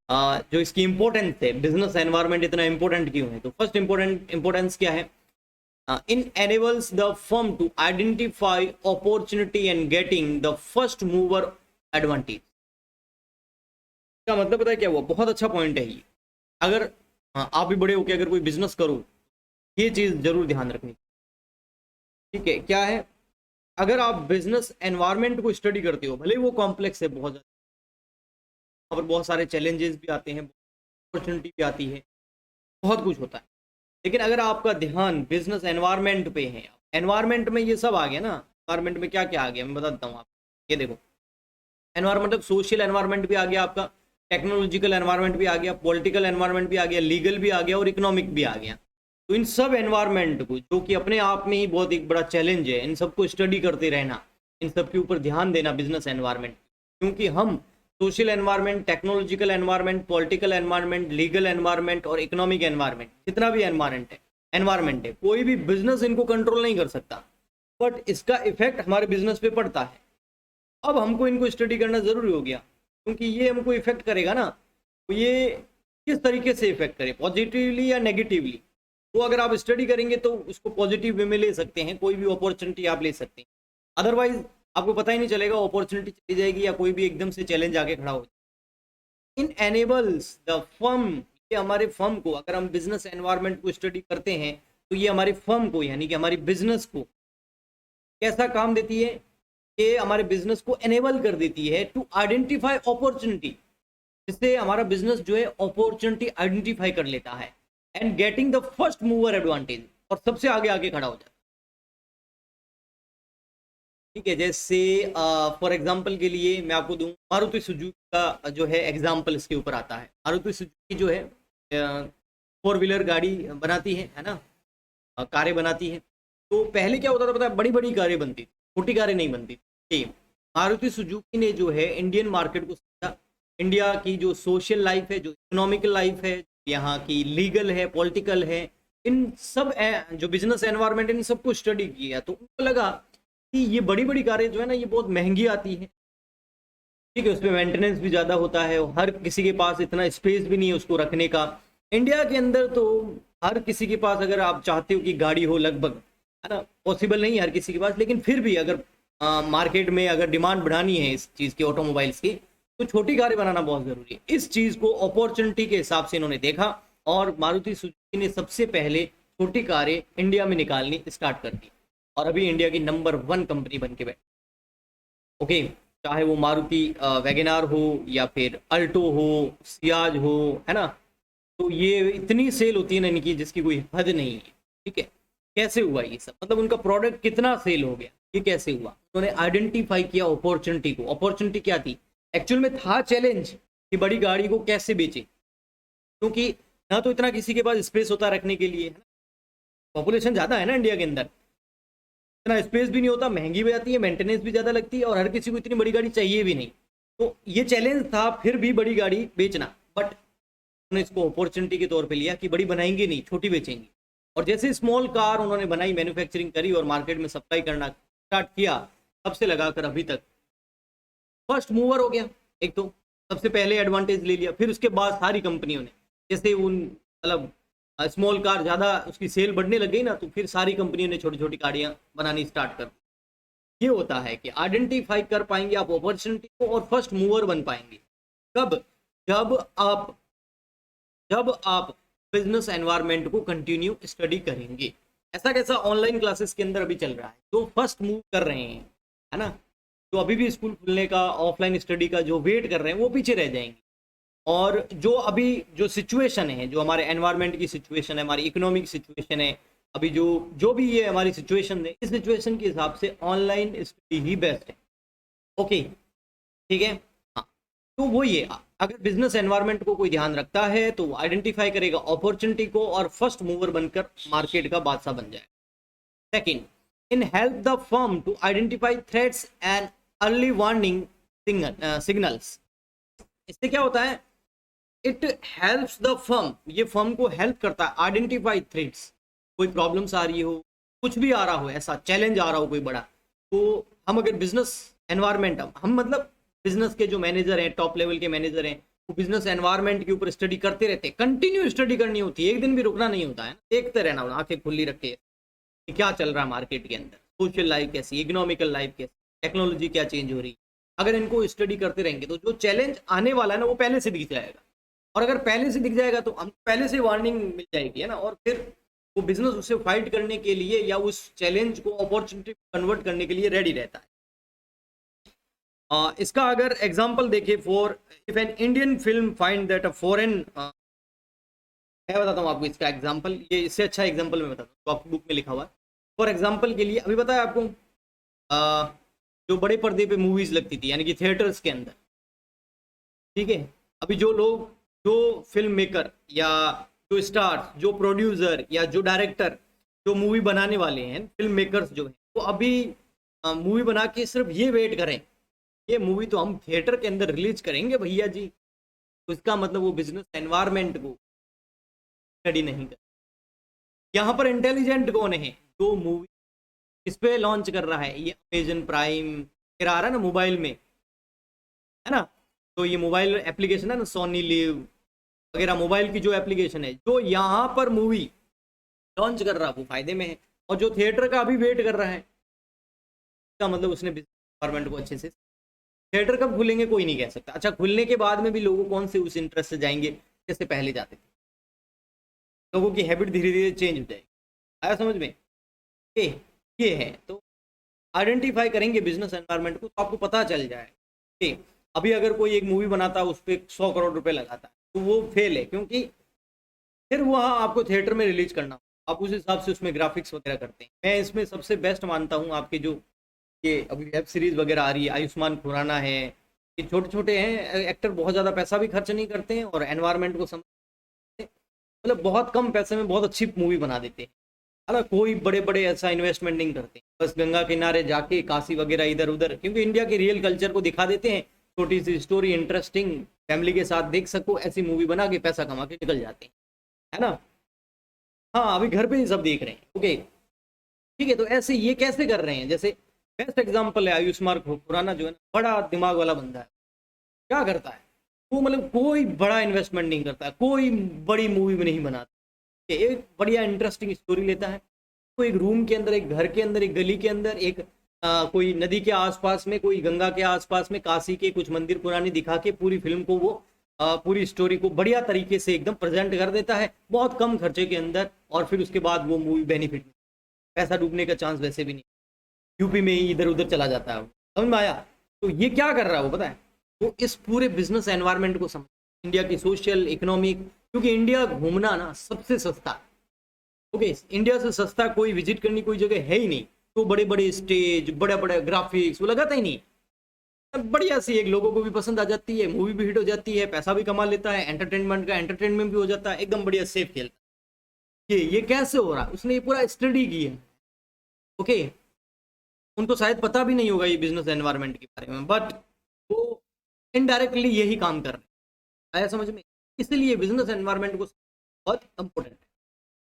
जो इसकी इंपॉर्टेंस है, बिजनेस एनवायरनमेंट इतना इंपॉर्टेंट क्यों है, तो फर्स्ट इंपॉर्टेंस क्या है, इन enables the firm to identify opportunity and getting the first mover advantage। का मतलब पता है क्या हुआ, बहुत अच्छा पॉइंट है ये। अगर आप भी बड़े होके अगर कोई बिजनेस करो, ये चीज जरूर ध्यान रखनी, ठीक है। क्या है, अगर आप बिजनेस एनवायरनमेंट को स्टडी करते हो, भले ही वो कॉम्प्लेक्स है बहुत ज्यादा, वहाँ पर बहुत सारे चैलेंजेस भी आते हैं, अपॉर्चुनिटी भी आती है, बहुत कुछ होता है, लेकिन अगर आपका ध्यान बिजनेस एनवायरनमेंट पे है, एनवायरनमेंट में ये सब आ गया ना, एनवायरनमेंट में क्या क्या आ गया मैं बता देता हूँ आपको। ये देखो, एनवायरमेंट मतलब सोशल एनवायरनमेंट भी आ गया आपका, टेक्नोलॉजिकल एनवायरनमेंट भी आ गया, पॉलिटिकल एनवायरनमेंट भी आ गया, लीगल भी आ गया और इकोनॉमिक भी आ गया। तो इन सब एनवायरनमेंट को, जो कि अपने आप में ही बहुत एक बड़ा चैलेंज है, इन सबको स्टडी करते रहना, इन सब के ऊपर ध्यान देना बिजनेस एनवायरनमेंट, क्योंकि हम social environment, technological environment, political environment, legal environment और इकोनॉमिक एनवायरनमेंट, जितना भी एनवायरनमेंट है, कोई भी बिजनेस इनको कंट्रोल नहीं कर सकता, बट इसका इफेक्ट हमारे बिजनेस पे पड़ता है। अब हमको इनको स्टडी करना जरूरी हो गया, क्योंकि ये हमको इफेक्ट करेगा ना, तो ये किस तरीके से इफेक्ट करे, पॉजिटिवली या नेगेटिवली। तो अगर आप स्टडी करेंगे तो उसको पॉजिटिव वे में ले सकते हैं, कोई भी अपॉर्चुनिटी आप ले सकते हैं, अदरवाइज आपको पता ही नहीं चलेगा, अपॉर्चुनिटी चली जाएगी या कोई भी एकदम से चैलेंज आके खड़ा हो जाए। इन एनेबल्स द फर्म, ये हमारे फर्म को, अगर हम बिजनेस एनवायरनमेंट को स्टडी करते हैं तो ये हमारी फर्म को, यानी कि हमारी बिजनेस को कैसा काम देती है, ये हमारे बिजनेस को एनेबल कर देती है टू आइडेंटिफाई अपॉर्चुनिटी, जिससे हमारा बिजनेस जो है अपॉर्चुनिटी आइडेंटिफाई कर लेता है, and getting the first mover advantage, और सबसे आगे आगे खड़ा हो जाता है, ठीक है। जैसे फॉर एग्जांपल के लिए मैं आपको दूं, मारुति सुजुकी का जो है एग्जांपल इसके ऊपर आता है। मारुति सुजुकी जो है 4 व्हीलर गाड़ी बनाती है ना, कारें बनाती है। तो पहले क्या होता था पता है, बड़ी बड़ी कारें बनती थी, छोटी कारें नहीं बनती थी। मारुति सुजुकी ने जो है इंडियन मार्केट को समझा, इंडिया की जो सोशल लाइफ है, जो इकोनॉमिकल लाइफ है, यहाँ की लीगल है, पॉलिटिकल है, इन सब जो बिजनेस एनवायरनमेंट, इन सबको स्टडी किया, तो उनको लगा कि ये बड़ी बड़ी कारें जो है ना, ये बहुत महंगी आती है, ठीक है, उसमें मेंटेनेंस भी ज़्यादा होता है, हर किसी के पास इतना स्पेस भी नहीं है उसको रखने का। इंडिया के अंदर तो हर किसी के पास, अगर आप चाहते हो कि गाड़ी हो, लगभग, है ना, पॉसिबल नहीं है हर किसी के पास, लेकिन फिर भी अगर मार्केट में अगर डिमांड बढ़ानी है इस चीज़ की, ऑटोमोबाइल्स की, तो छोटी कारें बनाना बहुत ज़रूरी है। इस चीज़ को अपॉर्चुनिटी के हिसाब से इन्होंने देखा, और मारुति सुजुकी ने सबसे पहले छोटी कारें इंडिया में निकालनी स्टार्ट कर दी, और अभी इंडिया की नंबर 1 कंपनी बन के बैठी, ओके। चाहे वो मारुति वैगनार हो, या फिर अल्टो हो, सियाज हो, है ना, तो ये इतनी सेल होती है ना इनकी, जिसकी कोई हद नहीं है, ठीक है। कैसे हुआ ये सब, मतलब उनका प्रोडक्ट कितना सेल हो गया, ये कैसे हुआ, उन्होंने आइडेंटिफाई किया अपॉर्चुनिटी को। अपॉर्चुनिटी क्या थी, एक्चुअल में था चैलेंज कि बड़ी गाड़ी को कैसे बेचे, क्योंकि ना तो इतना किसी के पास स्पेस होता रखने के लिए, है ना, पॉपुलेशन ज़्यादा है ना इंडिया के अंदर, इतना स्पेस भी नहीं होता, महंगी भी आती है, मेंटेनेंस भी ज़्यादा लगती है, और हर किसी को इतनी बड़ी गाड़ी चाहिए भी नहीं। तो ये चैलेंज था फिर भी बड़ी गाड़ी बेचना, बट उन्होंने इसको अपॉर्चुनिटी के तौर पे लिया कि बड़ी बनाएंगे नहीं, छोटी बेचेंगे। और जैसे स्मॉल कार उन्होंने बनाई, मैन्युफैक्चरिंग करी और मार्केट में सप्लाई करना स्टार्ट किया, तब से लगाकर अभी तक फर्स्ट मूवर हो गया। एक तो सबसे पहले एडवांटेज ले लिया, फिर उसके बाद सारी कंपनियों ने, जैसे उन मतलब स्मॉल कार ज़्यादा उसकी सेल बढ़ने लग गई ना, तो फिर सारी कंपनियों ने छोटी छोटी गाड़ियाँ बनानी स्टार्ट कर दी। ये होता है कि आइडेंटिफाई कर पाएंगे आप अपॉर्चुनिटी को, और फर्स्ट मूवर बन पाएंगे कब, जब आप बिजनेस एनवायरनमेंट को कंटिन्यू स्टडी करेंगे। ऐसा कैसा, ऑनलाइन क्लासेस के अंदर अभी चल रहा है, जो फर्स्ट मूव कर रहे हैं, है ना, तो अभी भी स्कूल खुलने का, ऑफलाइन स्टडी का जो वेट कर रहे हैं, वो पीछे रह जाएंगे। और जो अभी जो सिचुएशन है, जो हमारे एनवायरनमेंट की सिचुएशन है, हमारी इकोनॉमिक सिचुएशन है, अभी जो भी ये हमारी सिचुएशन है, इस सिचुएशन के हिसाब से ऑनलाइन स्टडी ही बेस्ट है, ओके, ठीक है। हाँ, तो वो ये, अगर बिजनेस एनवायरनमेंट को कोई ध्यान रखता है तो आइडेंटिफाई करेगा अपॉर्चुनिटी को, और फर्स्ट मूवर बनकर मार्केट का बादशाह बन जाए। Second, in help the firm to identify threats and early warning signals. इससे क्या होता है, इट हेल्प्स द फर्म, ये फर्म को हेल्प करता है आइडेंटिफाई थ्रेट्स, कोई प्रॉब्लम्स आ रही हो, कुछ भी आ रहा हो, ऐसा चैलेंज आ रहा हो कोई बड़ा, तो हम अगर बिजनेस एनवायरनमेंट, हम मतलब बिजनेस के जो मैनेजर हैं, टॉप लेवल के मैनेजर हैं, वो बिजनेस एनवायरनमेंट के ऊपर स्टडी करते रहते हैं, कंटिन्यू स्टडी करनी होती है, एक दिन भी रुकना नहीं होता है, देखते रहना, आंखें खुली रख के कि क्या चल रहा है मार्केट के अंदर, सोशल लाइफ कैसी, इकोनॉमिकल लाइफ कैसी, टेक्नोलॉजी क्या चेंज हो रही है। अगर इनको स्टडी करते रहेंगे तो जो चैलेंज आने वाला है ना वो पहले से दिख जाएगा, और अगर पहले से दिख जाएगा तो हम पहले से वार्निंग मिल जाएगी, है ना, और फिर वो बिजनेस उससे फाइट करने के लिए या उस चैलेंज को अपॉर्चुनिटी कन्वर्ट करने के लिए रेडी रहता है। इसका अगर एग्जांपल देखें, for if an Indian film find that a foreign, मैं बताता हूँ आपको इसका एग्जांपल, ये इससे अच्छा एग्जांपल मैं बताता हूँ तो आपकी बुक में लिखा हुआ है। फॉर एग्जांपल के लिए अभी बताया आपको, जो बड़े पर्दे पे मूवीज लगती थी यानी कि थिएटर्स के अंदर, ठीक है, अभी जो लोग, जो फिल्म मेकर या जो स्टार, जो प्रोड्यूसर या जो डायरेक्टर, जो मूवी बनाने वाले हैं, फिल्म मेकर्स जो हैं, वो अभी मूवी बना के सिर्फ ये वेट करें, ये मूवी तो हम थिएटर के अंदर रिलीज करेंगे भैया जी, तो इसका मतलब वो बिजनेस एनवायरनमेंट को स्टडी नहीं कर। यहाँ पर इंटेलिजेंट कौन है, जो मूवी इस पे लॉन्च कर रहा है, ये अमेजन प्राइम फिर आ रहा है ना मोबाइल में, है ना, तो ये मोबाइल एप्लीकेशन है ना, सोनी लिव वगैरह मोबाइल की जो एप्लीकेशन है, जो यहाँ पर मूवी लॉन्च कर रहा है वो फायदे में है, और जो थिएटर का अभी वेट कर रहा है, इसका मतलब उसने गवर्नमेंट को अच्छे से, थिएटर कब खुलेंगे कोई नहीं कह सकता। अच्छा, खुलने के बाद में भी लोगों कौन से उस इंटरेस्ट से जाएंगे जैसे पहले जाते थे, लोगों की हैबिट धीरे धीरे चेंज हो जाएगी। आया समझ में? ये है, तो आइडेंटिफाई करेंगे बिजनेस एनवायरनमेंट को तो आपको पता चल जाए कि अभी अगर कोई एक मूवी बनाता है उस पर 100 करोड़ रुपए लगाता है तो वो फेल है, क्योंकि फिर वहाँ आपको थिएटर में रिलीज करना, आप उस हिसाब से उसमें ग्राफिक्स वगैरह करते हैं। मैं इसमें सबसे बेस्ट मानता हूँ आपके जो ये अभी वेब सीरीज वगैरह आ रही है, आयुष्मान खुराना है, ये छोटे छोटे हैं एक्टर, बहुत ज़्यादा पैसा भी खर्च नहीं करते हैं और एनवायरनमेंट को समझ, मतलब बहुत कम पैसे में बहुत अच्छी मूवी बना देते हैं, है ना, कोई बड़े बड़े ऐसा इन्वेस्टमेंट नहीं करते, बस गंगा किनारे जाके काशी वगैरह इधर उधर, क्योंकि इंडिया के रियल कल्चर को दिखा देते हैं, छोटी सी स्टोरी इंटरेस्टिंग, फैमिली के साथ देख सको, ऐसी मूवी बना के पैसा कमा के निकल जाते हैं, है ना। हाँ, अभी घर पे ही सब देख रहे हैं, ओके ठीक है। तो ऐसे ये कैसे कर रहे हैं, जैसे बेस्ट एग्जांपल है आयुष्मान खुराना, जो है ना, बड़ा दिमाग वाला बंदा है, क्या करता है वो, मतलब कोई बड़ा इन्वेस्टमेंट नहीं करता, कोई बड़ी मूवी में नहीं बनाता, एक बढ़िया इंटरेस्टिंग स्टोरी लेता है, तो एक रूम के अंदर, एक घर के अंदर, एक गली के अंदर, एक कोई नदी के आसपास में, कोई गंगा के आसपास में, काशी के कुछ मंदिर पुरानी दिखा के पूरी फिल्म को वो पूरी स्टोरी को बढ़िया तरीके से एकदम प्रेजेंट कर देता है बहुत कम खर्चे के अंदर, और फिर उसके बाद वो मूवी बेनिफिट, पैसा डूबने का चांस वैसे भी नहीं, यूपी में ही इधर उधर चला जाता है, समझ में आया। तो ये क्या कर रहा है वो पता है, वो इस पूरे बिजनेस एनवायरनमेंट को समझ, इंडिया की सोशल इकोनॉमिक, क्योंकि इंडिया घूमना ना सबसे सस्ता, ओके, इंडिया से सस्ता कोई विजिट करनी कोई जगह है ही नहीं, तो बड़े बड़े स्टेज, बड़े बड़े ग्राफिक्स वो लगाता ही नहीं, बढ़िया सी एक लोगों को भी पसंद आ जाती है, मूवी भी हिट हो जाती है, पैसा भी कमा लेता है, एंटरटेनमेंट का एंटरटेनमेंट भी हो जाता है, एकदम बढ़िया सेफ खेलता है। ये कैसे हो रहा है, उसने ये पूरा स्टडी की है, ओके, उनको शायद पता भी नहीं होगा ये बिजनेस एनवायरनमेंट के बारे में, बट वो इनडायरेक्टली यही काम कर रहे हैं, आया समझ में, इसलिए बिजनेस एनवायरनमेंट को बहुत इंपॉर्टेंट है।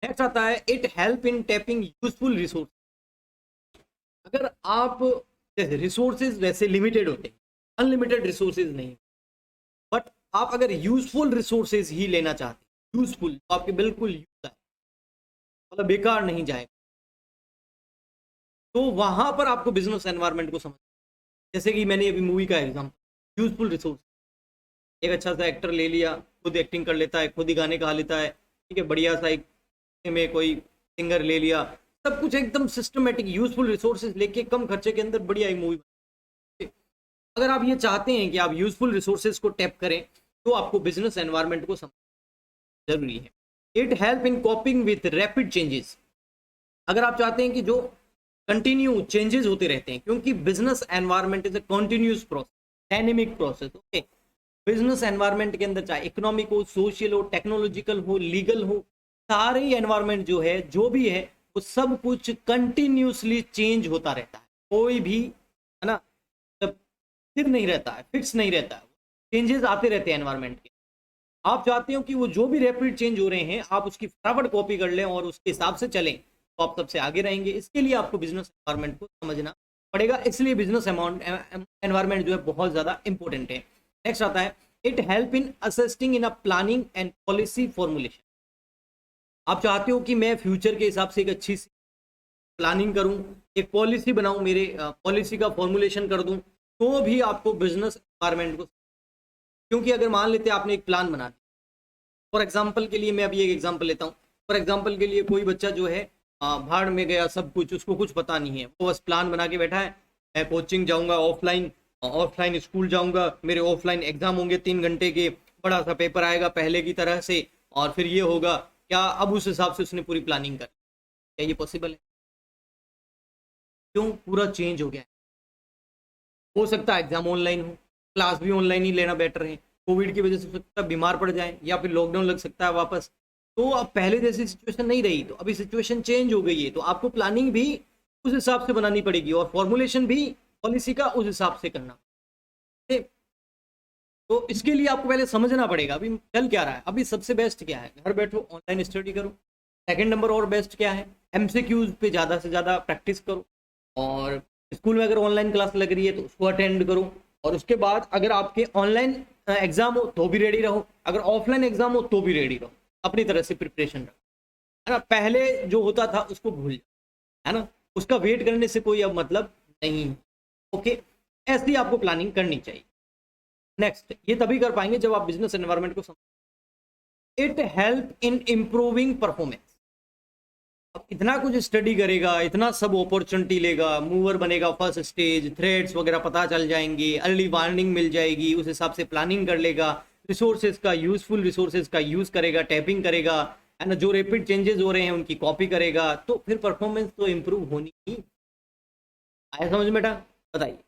नेक्स्ट आता है, it help in tapping useful resource. अगर आप, जैसे रिसोर्सेज वैसे लिमिटेड होते हैं, अनलिमिटेड रिसोर्सेज नहीं, बट आप अगर यूजफुल रिसोर्सेज ही लेना चाहते हैं, यूजफुल तो आपके बिल्कुल यूज आए, मतलब बेकार नहीं जाएगा, तो वहां पर आपको बिजनेस एनवायरनमेंट को समझ, जैसे कि मैंने अभी मूवी का एग्जांपल, यूजफुल रिसोर्स, एक अच्छा सा एक्टर ले लिया, खुद एक्टिंग कर लेता है, खुद ही गाने गा लेता है, ठीक है, बढ़िया सा एक में कोई सिंगर ले लिया, सब कुछ एकदम सिस्टमेटिक यूजफुल रिसोर्सेज लेके कम खर्चे के अंदर बढ़िया एक मूवी। अगर आप ये चाहते हैं कि आप यूजफुल रिसोर्सेज को टैप करें तो आपको बिजनेस एनवायरनमेंट को समझना जरूरी है। It help in कॉपिंग with rapid changes. अगर आप चाहते हैं कि जो कंटिन्यू चेंजेस होते रहते हैं, क्योंकि business environment is a continuous process, dynamic process, okay, business environment के अंदर चाहे इकोनॉमिक हो, सोशल हो, टेक्नोलॉजिकल हो, लीगल हो, सारे एनवायरनमेंट जो है, जो भी है, वो सब कुछ कंटिन्यूसली चेंज होता रहता है, कोई भी, है ना, सब स्थिर नहीं रहता है, फिक्स नहीं रहता है, चेंजेस आते रहते हैं एनवायरनमेंट के। आप चाहते हो कि वो जो भी रैपिड चेंज हो रहे हैं आप उसकी फटाफट कॉपी कर लें और उसके हिसाब से चलें, तो आप सबसे आगे रहेंगे। इसके लिए आपको बिजनेस एनवायरनमेंट को समझना पड़ेगा, इसलिए बिजनेस एनवायरनमेंट जो है बहुत ज़्यादा इंपॉर्टेंट है। नेक्स्ट आता है, it help in assisting in a planning and policy formulation. आप चाहते हो कि मैं फ्यूचर के हिसाब से एक अच्छी सी प्लानिंग करूं, एक पॉलिसी बनाऊं, मेरे पॉलिसी का फॉर्मुलेशन कर दूं, तो भी आपको बिजनेस एनवायरनमेंट को, क्योंकि अगर मान लेते हैं आपने एक प्लान बना दिया, फॉर एग्जाम्पल के लिए मैं अभी एक एग्जाम्पल लेता हूँ। फॉर एग्जाम्पल के लिए कोई बच्चा जो है भाड़ में गया, सब कुछ उसको कुछ पता नहीं है, वो बस प्लान बना के बैठा है, मैं कोचिंग जाऊंगा, ऑफलाइन ऑफलाइन स्कूल जाऊंगा, मेरे ऑफलाइन एग्जाम होंगे 3 घंटे के, बड़ा सा पेपर आएगा पहले की तरह से, और फिर ये होगा क्या, अब उस हिसाब से उसने पूरी प्लानिंग कर, क्या ये पॉसिबल है? क्यों? पूरा चेंज हो गया है। हो सकता है एग्जाम ऑनलाइन हो, क्लास भी ऑनलाइन ही लेना बेटर है, कोविड की वजह से हो सकता है बीमार पड़ जाए, या फिर लॉकडाउन लग सकता है वापस, तो अब पहले जैसी सिचुएशन नहीं रही, तो अभी सिचुएशन चेंज हो गई है, तो आपको प्लानिंग भी उस हिसाब से बनानी पड़ेगी और फॉर्मुलेशन भी पॉलिसी का उस हिसाब से करना। ठीक? तो इसके लिए आपको पहले समझना पड़ेगा अभी चल क्या रहा है, अभी सबसे बेस्ट क्या है, घर बैठो ऑनलाइन स्टडी करो। सेकंड नंबर और बेस्ट क्या है, एमसीक्यूज पे ज़्यादा से ज़्यादा प्रैक्टिस करो, और स्कूल में अगर ऑनलाइन क्लास लग रही है तो उसको अटेंड करो, और उसके बाद अगर आपके ऑनलाइन एग्जाम हो तो भी रेडी रहो, अगर ऑफलाइन एग्जाम हो तो भी रेडी रहो, अपनी तरह से प्रिपरेशन रखो, है ना। पहले जो होता था उसको भूल जाओ, है ना, उसका वेट करने से कोई अब मतलब नहीं है। ओके, ऐसी आपको प्लानिंग करनी चाहिए। नेक्स्ट, ये तभी कर पाएंगे जब आप बिजनेस एनवायरनमेंट को समझ, it help in improving performance. अब इतना कुछ स्टडी करेगा, इतना सब अपॉर्चुनिटी लेगा, मूवर बनेगा, फर्स्ट स्टेज थ्रेड्स वगैरह पता चल जाएंगे, अर्ली वार्निंग मिल जाएगी, उस हिसाब से प्लानिंग कर लेगा, रिसोर्सेज का यूजफुल रिसोर्सेज का यूज करेगा, टैपिंग करेगा, है ना, जो रैपिड चेंजेस हो रहे हैं उनकी कॉपी करेगा, तो फिर परफॉर्मेंस तो इम्प्रूव होनी ही। आया समझ में बेटा? बताइए।